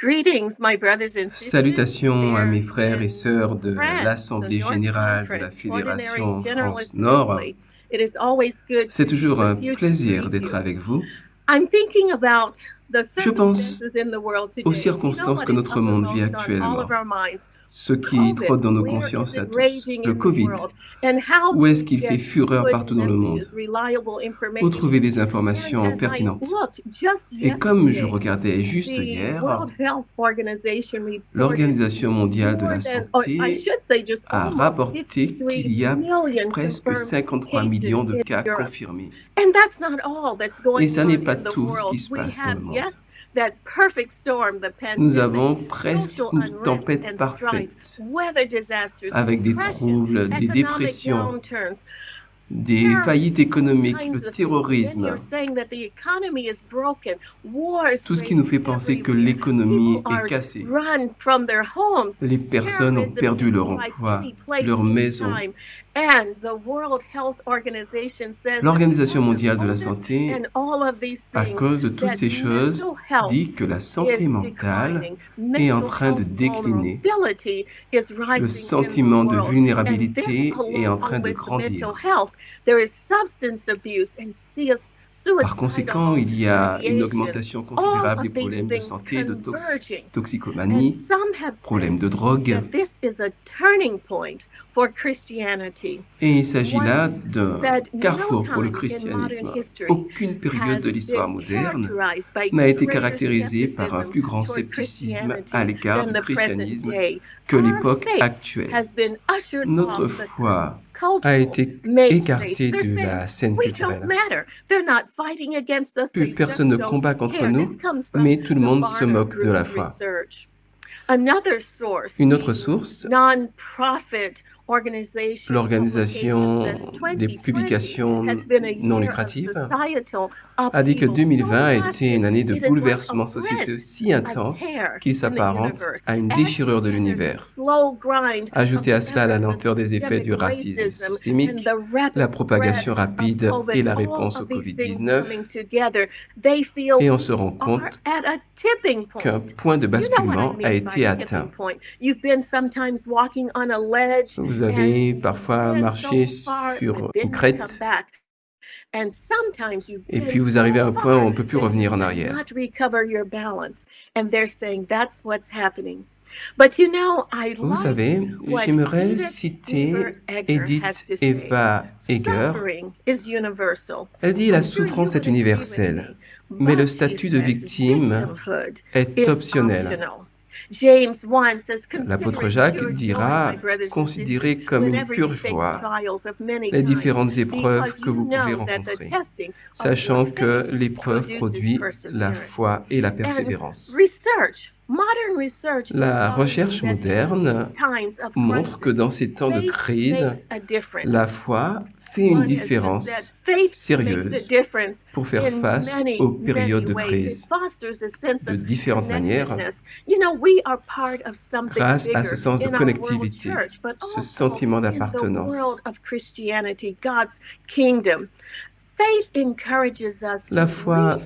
Greetings, my brothers and sisters. Salutations à mes There frères et in sœurs de France, the l'Assemblée North générale de la Conference, Ordinary Fédération General France-Nord. Assembly. It is always good C'est to be toujours un with you to plaisir greet d'être you. avec vous. I'm thinking about the Je pense circumstances in the world today. aux You know circonstances what que is notre monde vit uppermost on all actuellement. of our minds? Ce qui COVID, trotte dans nos where is consciences à it tous. raging Le in the Covid. world? And how Où do est-ce we qu'il fait get fureur good partout dans le monde? messages, reliable Où information? trouver des And informations as I pertinentes? looked just Et comme je yesterday, regardais juste the hier, World Health Organization reported l'Organisation mondiale de la more than, or I santé should say just a almost rapporté 53 qu'il y a million presque confirmed 53 cases millions de in cas Europe. confirmés. And that's not all that's Et going ça n'est on pas in the tout ce world. qui se We passe dans have, le monde. yes, that perfect storm, the Nous avons pandemic, presque social une unrest tempête and strife, parfaite, weather disasters, avec des depression, troubles, des economic dépressions, downturns, des terrorism, faillites all économiques, kinds le of things. Many terrorisme, are saying that the economy is broken, wars tout ce qui nous fait raging penser que everywhere. l'économie People est are cassée. run from their homes. Les personnes ont Terrorism perdu can leur strike emploi, any place, leur maison. anytime. And the World Health Organization says that L'Organisation because of mondiale de la COVID santé, and all of these à things, cause de toutes that ces choses, mental health dit que la santé is mentale declining. est en Mental train de health décliner. vulnerability is Le rising in the sentiment de world. And this, vulnérabilité est en train along de with the mental grandir. health, there is substance abuse and Par conséquent, il y a une ideation. augmentation All considérable des of these problèmes de things santé, de converging. And toxicomanie, some have problèmes said de drogue. that this is a turning point for Christianity. Et il s'agit One là d'un said, no carrefour pour le time in christianisme. modern history Aucune période de has l'histoire been moderne characterized by n'a été greater caractérisée par un plus grand skepticism toward scepticisme Christianity à l'égard than du the present christianisme day. que Our l'époque faith actuelle. has been ushered Notre off the foi a cultural été main écartée stage. They're de saying, la scène we don't culturelle. matter. They're not fighting against us. Plus They personne ne just don't combat contre care. nous, This comes from mais tout le the monde se Barna moque de la Group's foi. research. Another source, Une autre source, non-profit organization l'Organisation publication says des 2020 publications has been a non year of lucratives, societal a dit que upheaval 2020 a so été une année de massive, it is bouleversement like a sociétal rent, si a intense tear qu'il in the s'apparente universe. à une Add déchirure de together the l'univers. slow grind of Ajoutez à cela la errors of lenteur des effets du systemic racisme racism and systémique, the la rapid propagation spread rapide of COVID, et la all réponse au of these things Covid-19, coming together, they feel et on se rend we compte are at a tipping qu'un point. point de You know what I basculement a mean été by atteint. tipping point. You've been sometimes walking on a ledge Vous and avez you've parfois been marché so far sur and une then you come crête, back. And sometimes you've et been puis vous arrivez à so un point où far on ne peut plus that you revenir en arrière. cannot recover your balance. And they're saying that's what's happening. But you know, I Vous like savez, what j'aimerais Edith citer Ever Eger has Edith to say. Eva Eger. Suffering is universal. Elle dit la I'm sure you souffrance would est agree with universelle, me. mais le But she statut de says victime victimhood est is optionnel. optional. James 1 says, L'apôtre consider it Jacques pure joy, dira my brothers and considérez sisters, comme une whenever you pure face joie trials of many les kinds, différentes épreuves because que you vous pouvez know that the rencontrer, testing of sachant your que faith l'épreuve produces produit la perseverance. foi et la And persévérance. research, modern research is La finding recherche that in moderne these times of montre que crisis, dans ces temps de faith crise, makes a difference. la foi fait une One has just said, différence faith makes a sérieuse difference pour faire in face many, aux périodes de many ways. It crise. fosters a sense De of différentes manières, connectedness. You know, we are part of something grâce à bigger ce sens de in our world connectivité, church, but ce also sentiment in the d'appartenance. world of Christianity, God's kingdom. Faith encourages us La to foi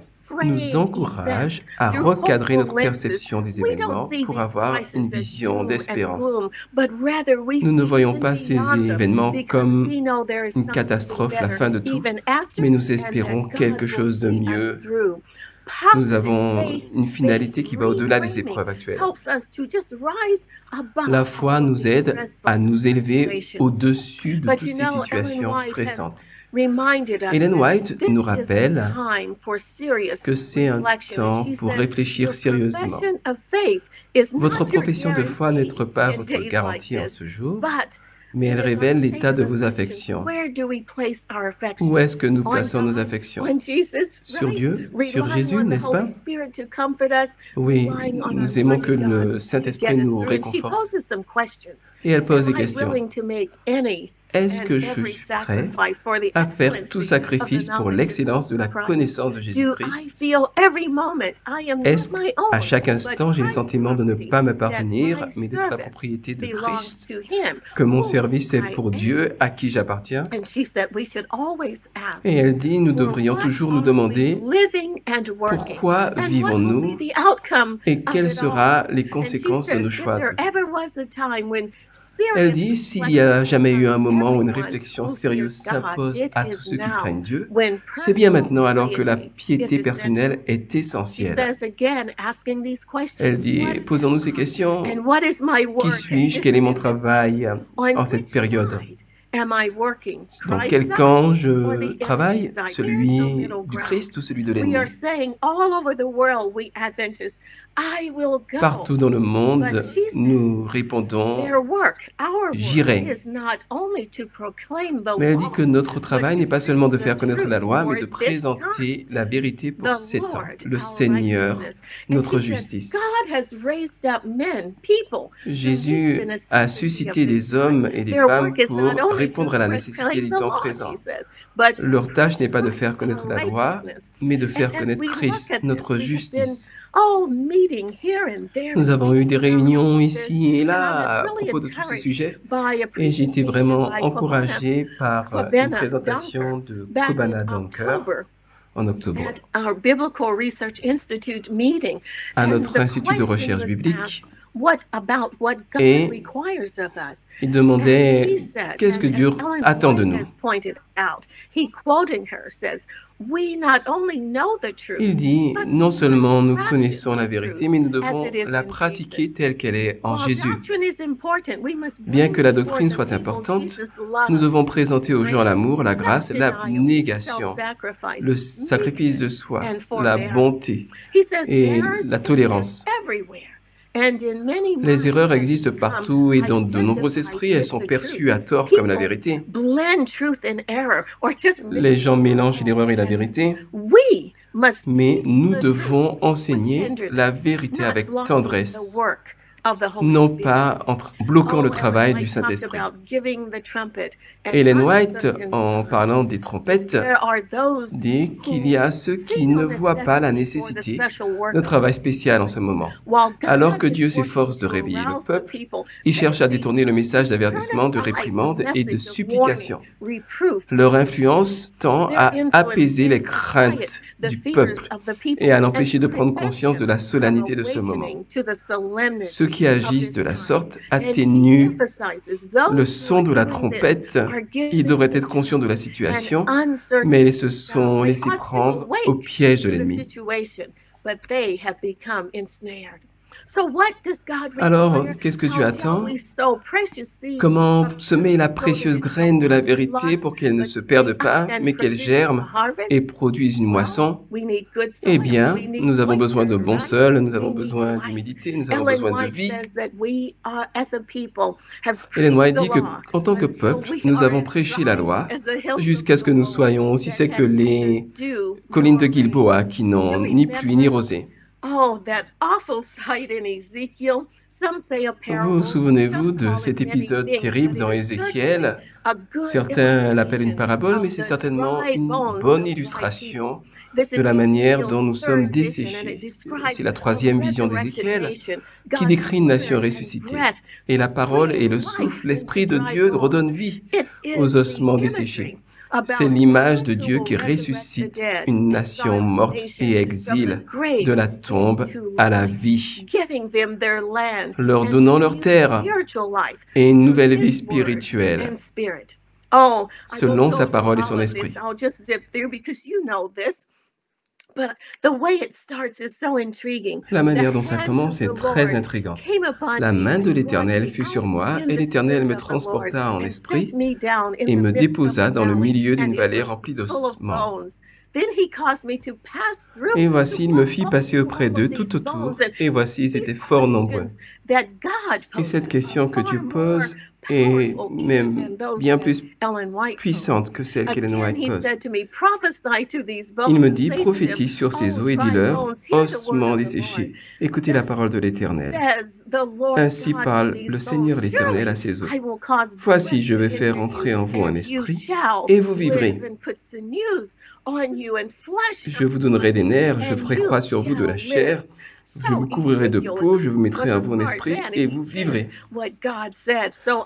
nous reframe encourage events à through recadrer hopeful notre lenses. perception des We don't événements see pour these avoir une crises as vision doom and d'espérance. gloom, but rather we Nous ne see voyons even pas ces beyond them événements because comme we know there is une something catastrophe, la better fin de tout, even after, mais nous and espérons that quelque God will chose de see mieux. us through. Nous Positive avons faith une finalité qui va au-delà des reframing épreuves actuelles. helps us to just rise above La foi all nous these aide stressful à nous élever situations. au-dessus de But toutes you ces know, Ellen situations White has stressantes. reminded us Ellen that White this nous is a rappelle time for serious que c'est un reflection. And temps she pour says, réfléchir your sérieusement. profession of faith is Votre not your profession de foi n'est guarantee pas in votre days like garantie en this, ce jour, but mais elle it is our révèle l'état de sacred vos affection. affections. Where do we place our affection? Où est-ce que nous On plaçons nos God, affections? on Jesus, Sur right? Dieu? Sur Relying Jésus, on the n'est-ce pas? Holy Spirit to comfort us, Oui, relying on nous our aimons que mighty God le to Saint-Esprit get us nous through. And she réconforte. poses some questions. Et elle pose des Am I questions. willing to make any Est-ce and que je every suis prêt sacrifice for the à faire excellency tout of the sacrifice pour knowledge of l'excellence de la Jesus Christ? connaissance de Do I Jésus-Christ? feel every moment I am Est-ce not my qu'à own, chaque instant, but j'ai le Christ's sentiment de ne property, pas that m'appartenir, my mais d'être la service propriété de belongs Christ, to Him, que mon whose service est I pour am? Dieu, à qui j'appartiens? And she said we should always ask, Et elle dit, nous for devrions what toujours nous are we demander living and working. Pourquoi And what will be vivons-nous the outcome et of quelles it all? seront les And she conséquences de says, nos if choix de there vie? ever was a time when Elle serious dit, s'il y reflection a jamais eu un becomes moment où une everyone réflexion who sérieuse fears God, s'impose it à tous is ceux qui now craignent Dieu, when c'est bien personal maintenant alors que la piety piété is personnelle essential. est She essentielle. says again, asking these Elle questions, dit, what posons-nous ces am I? questions. And what is my Qui work? And suis-je? Quel est mon visiting this time, travail on en cette which période? side am I working? Dans Christ's quel camp side or je the enemy's travaille? side? Where's the Celui middle du ground? Christ ou celui de We are l'ennemi? saying all over the world, we Adventists, I will go. Partout dans le But monde, she nous says, répondons, their work, our work, j'irai. is not only to proclaim the Mais elle dit que law, notre but travail to n'est pas seulement de preach the faire connaître la truth loi, mais for de this time. présenter la vérité pour The ces temps, Lord, le our Seigneur, righteousness. And notre she said, justice. God has raised up men, people, to meet Jésus the a necessity of suscité this des time. hommes et des Their femmes work is pour not only to répondre à la nécessité proclaim du the temps law, présent. she says, but to Leur tâche preach n'est pas de faire Christ, connaître our la loi, righteousness. mais de And faire as connaître we look Christ, at this, notre we have been justice. meeting here and there Nous and avons eu des thinking about réunions all of this, ici et and I là was à really propos de tous ces encouraged sujets by a et j'ai été presentation vraiment by encouragé par une Kobena présentation Dunker de back Kobana in Dunker October en octobre at our Biblical Research Institute meeting. à And notre the institut de question recherche was biblique asked, what God et requires of us? il And demandait he said, qu'est-ce que and Dieu as Ellen attend de White nous. has pointed out, he quoting her says, we not only know the truth, Il dit, but non we must seulement nous practice connaissons la the vérité, truth mais nous as devons it is la in pratiquer Jesus. telle qu'elle est en While Jésus. doctrine is important, we must Bien bring que la before doctrine the soit people importante, Jesus' nous love, devons présenter aux gens grace, l'amour, la grâce et self-denial, l'abnégation, self-sacrifice, le sacrifice de meekness, soi, and la forbearance. bonté He says et errors la exist tolérance. everywhere, and in many Les erreurs minds have existent become partout et dans de nombreux identified esprits, elles with sont the truth. perçues à tort comme la People vérité. blend truth and error, or just mix Les gens them mélangent all l'erreur et la together. vérité, We must mais teach nous the truth devons with enseigner la tenderness, vérité not avec blocking the tendresse, work of the Holy non Spirit. pas en bloquant le Oh, Ellen travail du White talked Saint-Esprit. about giving the trumpet and Ellen White, uncertain en signs. parlant des So trompettes, there are those dit qu'il y who a ceux qui see ne no voient pas la necessity for the nécessité special work d'un of travail this spécial en ce moment. moment. While Alors que God Dieu is working s'efforce de to réveiller le arouse the peuple, people, il cherche à they détourner le message turn d'avertissement, de aside the réprimande et de message of supplication. warning, reproof, Leur correction. influence tend Their à influence apaiser les tends to quiet craintes the du fears peuple of the people et à and l'empêcher de prendre prevent conscience de them la from solennité de ce moment. awakening to the Ceux qui solemnity of agissent this de la time. sorte And he atténuent emphasizes le those who son are de la doing this trompette. are Ils giving devraient the être conscients de la truth situation, and uncertain mais ils se themselves. sont They laissés ought to prendre au awake piège de to the l'ennemi. situation, but they have become ensnared. So what does God Alors, require? qu'est-ce que Dieu How shall attend? we sow precious seeds Comment of semer truth la so that précieuse it graine de will la not be vérité lost, pour qu'elle ne but se perde spring up pas, and mais qu'elle produce germe a harvest? et produise une Well, moisson? we need good Eh soil. bien, We need nous avons besoin de moisture, bons right? sols, nous We avons need besoin life. d'humidité, nous avons Ellen besoin de White vie. says that we are, as a people, have Ellen preached White the dit que, law en tant que until peuple, we nous are avons as prêché la dry loi as the hills of jusqu'à ce que nous Moab soyons aussi that secs que have neither les dew collines de nor rain. Gilboa qui n'ont You ni pluie ni remember, rosée. oh, that awful sight in Ezekiel. Some say a Vous parable, souvenez-vous some de call cet it many épisode things, terrible but dans it is certainly Ézéchiel? a good Certains l'appellent une illustration parabole, mais of c'est the certainement dry une bones bonne of dry illustration people. This de is la manière dont nous Ezekiel's sommes third vision, and it desséchés. describes C'est la a troisième vision resurrected d'Ézéchiel nation. qui God's décrit une nation spirit and ressuscitée. breath Et la parole et le spring souffle, life into l'Esprit de dry Dieu bones. redonnent vie It is aux the ossements imagery desséchés. C'est about l'image de one who Dieu will qui resurrect the ressuscite dead, une nation exiled morte nation et from the exil grave de la tombe into à la life, vie, giving them their land leur and donnant leur new terre spiritual life et une through nouvelle vie His word spirituelle, and spirit. Oh, I selon won't go sa through parole et all son of esprit. this. I'll just zip through because you know this. But the way it starts is so intriguing. La manière The dont ça hand commence of est the très Lord intrigante. came upon La me main de and brought l'Éternel me fut sur out moi, in et the l'Éternel spirit me of the Lord transporta en and esprit, set me down in et the me midst of déposa the dans le valley, milieu and d'une it vallée was remplie full of d'ossements. bones. Then he caused me to pass through Et to voici, il me walk fit all passer through auprès all d'eux of these tout bones autour, and et voici, ils these étaient fort nombreux. questions that God Et cette poses question are que Dieu far more pose est powerful même even than those bien that plus Ellen White puissante posed. que celle qu'Ellen Again, White he pose. said to me, prophesy to these Il bones me and dit, say to them, prophétise sur ces oh, eaux et dry dis-leur, bones, hear the word ossements of the Lord. desséchés, écoutez la parole de l'Éternel. Says the Lord Ainsi God to parle these le bones, Seigneur l'Éternel à surely ces eaux. I will cause Voici, breath je to vais faire enter entrer you, en vous un and you esprit, shall et vous live, vivrez. and put sinews on you and flesh Je upon vous donnerai des you, nerfs, je and ferai you croître sur vous de shall la chair, live. je So vous couvrirai de Ezekiel peau, je vous mettrai was en a vous un smart esprit, man, et and he vous did vivrez. what God said. So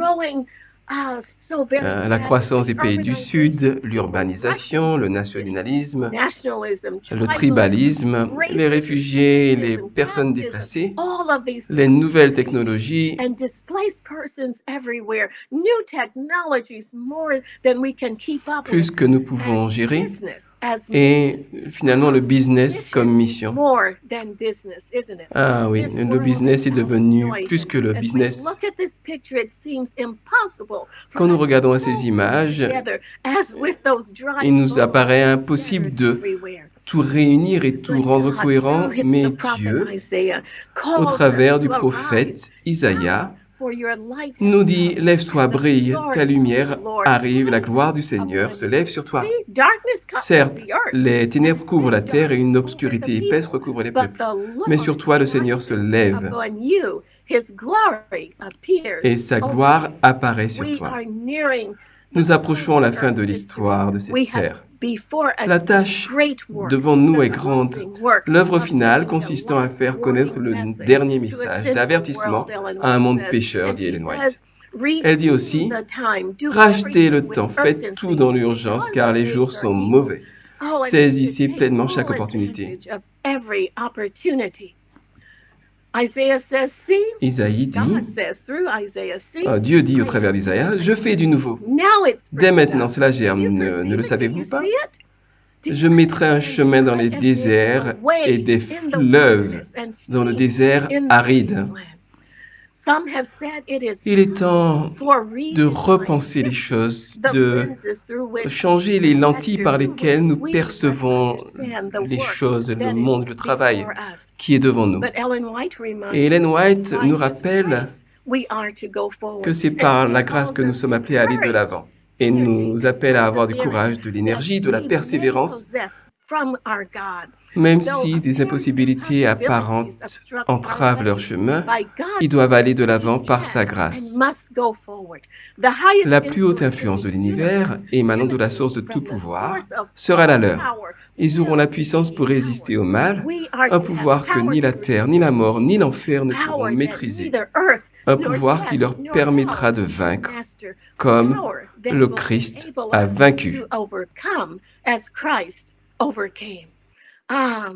growing So very La bad. croissance des pays du Sud, Urbanization, l'urbanisation, le rushing to the cities, nationalisme, nationalism, le tribalism, tribalisme, les racism, réfugiés, les sexism, personnes casteism, déplacées, all of these les things, nouvelles refugees technologies. and displaced persons everywhere, new technologies more than we can keep up Plus with, que nous pouvons and gérer, business as et finalement le business comme mission mission. more than business, isn't it? Ah oui, This le world business est is devenu out of plus joy. que le As we business. look at this picture, it seems impossible for Quand nous us to regardons à ces hold images, together as with those dry il nous bones apparaît impossible scattered de everywhere. tout réunir et tout But rendre God, cohérent, through mais the prophet Dieu, Isaiah, au calls travers us du to arise. prophète Isaïa, For your light has nous dit, come, lève-toi, and the brille, glory ta of the lumière Lord arrive, la rises gloire du Seigneur upon se you. lève sur toi. See, darkness covers Certes, the earth, les ténèbres and couvrent la thick terre et une darkness over the obscurité épaisse people. recouvre les But peuples. the Mais sur Lord toi, le Seigneur se rises lève upon you. His glory appears et sa over gloire you. apparaît sur We toi. are nearing the Nous approchons close la of fin de Earth's l'histoire de history. cette We have terre. before us La tâche great work, devant nous the est grande. closing work L'œuvre of finale bringing the consistant à last faire connaître warning le message dernier to a message sinful d'avertissement world, Ellen à un White monde says. pécheur, And dit she Ellen White. says, Elle dit redeem aussi, the time, do rachetez everything le with temps, faites tout dans urgency, l'urgence, because car the les jours days are sont evil. mauvais. Oh, and we Saisissez should take pleinement full chaque opportunité. advantage of every opportunity. Isaiah says, see, Isaïe dit, God says through Isaiah, see, Dieu dit au travers d'Isaïa, je fais du nouveau. now it springs Dès maintenant, up. cela Do germe, you ne perceive le it? Do savez-vous you pas? see it? Do Je you mettrai un understand chemin dans God? les And make déserts a way et des in the fleuves wilderness and dans le streams désert in the aride. wasteland. Some have said it is Il est temps for de redesign, repenser les choses, the de lenses through which changer the les lentilles sector par through lesquelles which nous we must percevons understand the les work choses, le that is monde, le travail before us. qui est devant nous. But Ellen White reminds Et Ellen us White that nous by His rappelle grace we are to go forward. que c'est And par he la grâce calls que nous us sommes to appelés à aller de courage, l'avant et energy, nous and appelle à avoir du perseverance courage, de l'énergie, de that la we may persévérance, possess from our God. même Though si des apparent impossibilités apparentes impossibilities obstruct entravent our leur way, chemin. by God's Ils doivent aller de grace, l'avant we par sa can grâce. and must go forward. The highest La plus haute influence influence de in the l'univers, universe, émanant de la source de emanating tout from the pouvoir, source of sera la all leur. power, Ils auront will la puissance be pour résister au ours. mal, We are un to have pouvoir que power ni la to terre, ni la resist, mort, ni l'enfer ne pourront power that maîtriser. neither earth Un nor pouvoir qui death leur nor permettra hell de can vaincre, master, comme power that le will Christ enable a us vaincu. to overcome as Christ overcame. Ah,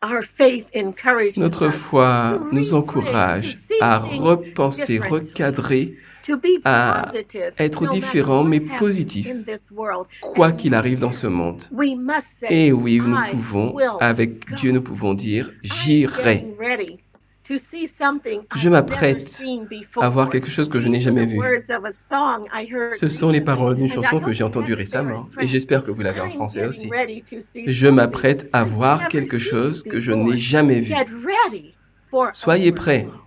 our faith encourages Notre us foi to nous reframe, to encourage see à things repenser, differently, recadrer, to be à positive, être no matter différent what mais happens positif, in this world. quoi And qu'il arrive dans ce monde. we must say, Et oui, nous I pouvons, will avec go. Dieu, nous pouvons dire, I'm j'irai. getting ready to see something Je I've never m'apprête seen à voir before. quelque chose que je n'ai These are jamais the vu. words of a song I heard Ce sont les recently, paroles d'une and I chanson que hope j'ai you entendue have it there in récemment, et French. j'espère que vous l'avez en I'm français getting aussi. ready to see Je something m'apprête à I've voir never quelque seen chose que je before. n'ai jamais vu. Get ready for a Soyez prêts overflow.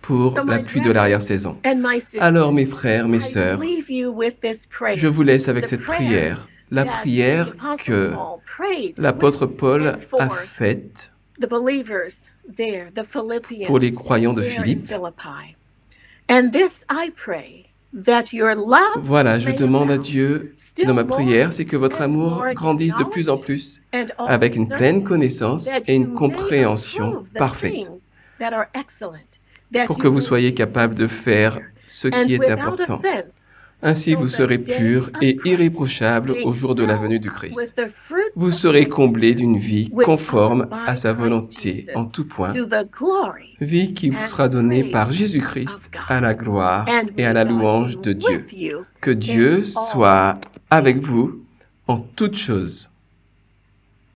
pour So la my pluie de brothers l'arrière-saison. and my sisters, Alors mes frères, mes I sœurs, leave you with this prayer. je vous laisse avec The cette prayer prière, la that prière the Apostle que Paul prayed l'apôtre with Paul and for a faite the believers there, the Philippians pour les croyants de there in Philippe. Philippi. And this I pray, that your love Voilà, je may demande à abound Dieu still dans ma more prière, c'est que votre and amour more grandisse de plus en knowledge plus, and all avec une pleine discernment, connaissance that et you une may compréhension approve the parfaite, things that are excellent, that pour you que vous may soyez be capable de faire ce and qui est without important. offense, Ainsi, till vous the serez day purs of et Christ, irréprochables being au jour de la venue filled du with Christ. the fruits Vous of serez comblés d'une righteousness, vie which conforme are à by sa Christ volonté en Jesus, tout point, to the glory vie qui vous and sera donnée par praise Jésus-Christ of God. à la gloire And et à may la God louange be de Dieu. with you Que in Dieu all soit avec things. vous en toutes choses.